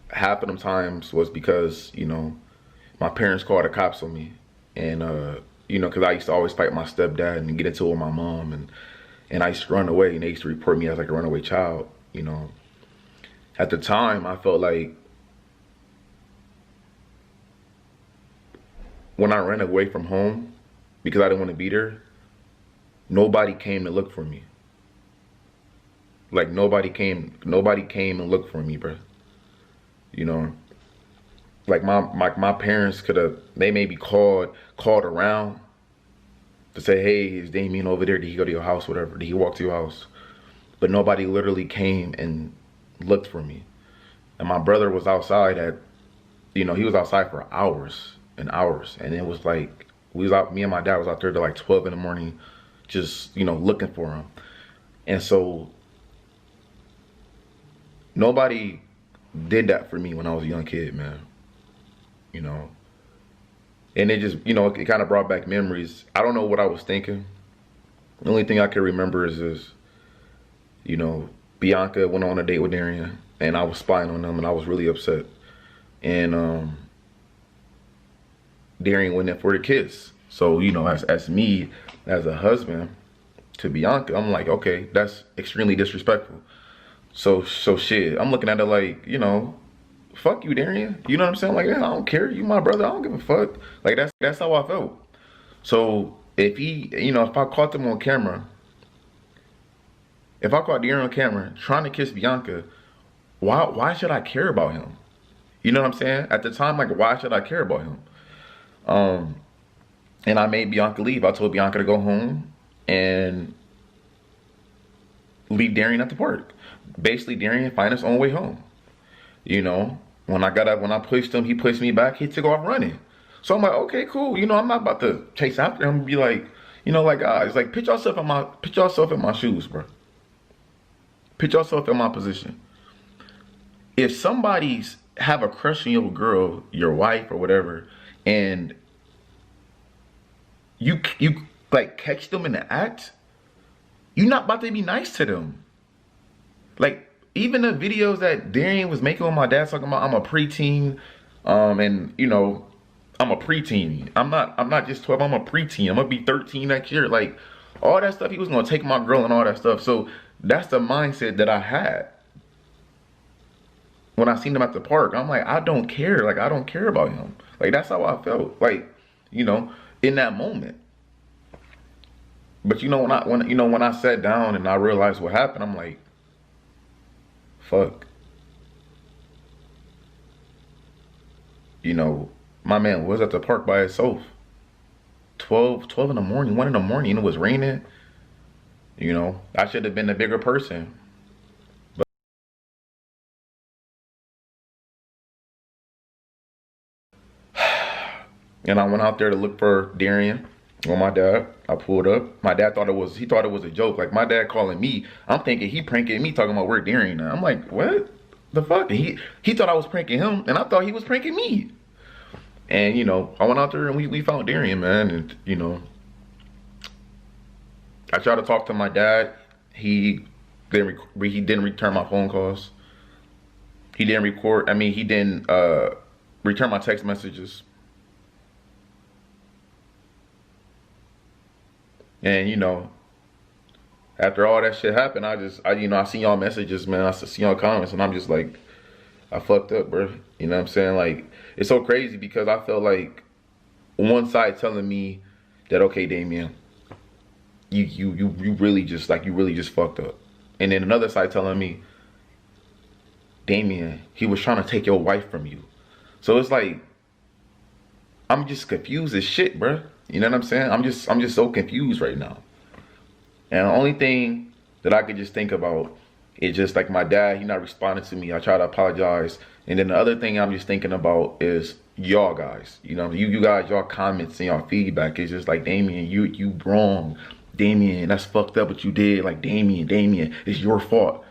half of them times was because, you know, my parents called the cops on me. And, you know, because I used to always fight my stepdad and get into it with my mom. And I used to run away, and they used to report me as like a runaway child, you know. At the time, I felt like when I ran away from home because I didn't want to be there, nobody came to look for me. Like nobody came and looked for me, bro. You know, like my parents could have, they maybe called around to say, hey, is Damien over there? Did he go to your house? Whatever. Did he walk to your house? But nobody literally came and looked for me. And my brother was outside you know, he was outside for hours and hours. And it was like, we was out, me and my dad was out there till like 12 in the morning, just, you know, looking for him. And so nobody did that for me when I was a young kid, man. You know, and it just, you know, it kind of brought back memories. I don't know what I was thinking. The only thing I can remember is, you know, Bianca went on a date with Darian, and I was spying on them, and I was really upset. And Darian went in for the kiss. So, you know, as me, as a husband to Bianca, I'm like, okay, that's extremely disrespectful. So shit, I'm looking at it like, you know, fuck you, Darian. You know what I'm saying? Like, yeah, I don't care. You my brother. I don't give a fuck. Like, that's how I felt. So if he, you know, if I caught them on camera, if I caught Darian on camera trying to kiss Bianca, why should I care about him? You know what I'm saying? At the time, like, why should I care about him? And I made Bianca leave. I told Bianca to go home and leave Darian at the park. Basically, Darian find his own way home. You know, when I got up, when I pushed him, he pushed me back. He took off running. So I'm like, okay, cool. You know, I'm not about to chase after him and be like, you know, like, it's like, put yourself in my shoes, bro. Put yourself in my position. If somebody's have a crush on your girl, your wife or whatever, and you like catch them in the act, you're not about to be nice to them. Like, even the videos that Darian was making with my dad talking about I'm a preteen, and you know, I'm a preteen. I'm not just 12, I'm a preteen. I'm gonna be 13 next year. Like, all that stuff, he was gonna take my girl and all that stuff. So that's the mindset that I had. When I seen him at the park, I'm like, I don't care. Like, I don't care about him. Like, that's how I felt. Like, you know, in that moment. But you know, when I sat down and I realized what happened, I'm like, fuck. You know, my man was at the park by himself. 12 in the morning, 1 in the morning, and it was raining. You know, I should have been a bigger person. And I went out there to look for Darian with my dad. I pulled up. My dad thought it was a joke. Like, my dad calling me, I'm thinking he pranking me, talking about where Darian at. I'm like, what the fuck? And he thought I was pranking him, and I thought he was pranking me. And you know, I went out there and we found Darian, man. And you know, I tried to talk to my dad. He didn't return my phone calls. He didn't record. I mean, he didn't return my text messages. And you know, after all that shit happened, you know, I see y'all messages, man. I see y'all comments, and I'm just like, I fucked up, bro. You know what I'm saying? Like, it's so crazy because I felt like one side telling me that, okay, Damien, you really just fucked up. And then another side telling me, Damien, he was trying to take your wife from you. So it's like, I'm just confused as shit, bro. You know what I'm saying? I'm just so confused right now. And the only thing that I could just think about is just like my dad, he not responding to me. I try to apologize. And then the other thing I'm just thinking about is y'all guys. You know, you guys, y'all comments and y'all feedback is just like, Damien, you wrong. Damien, that's fucked up what you did. Like, Damien, it's your fault.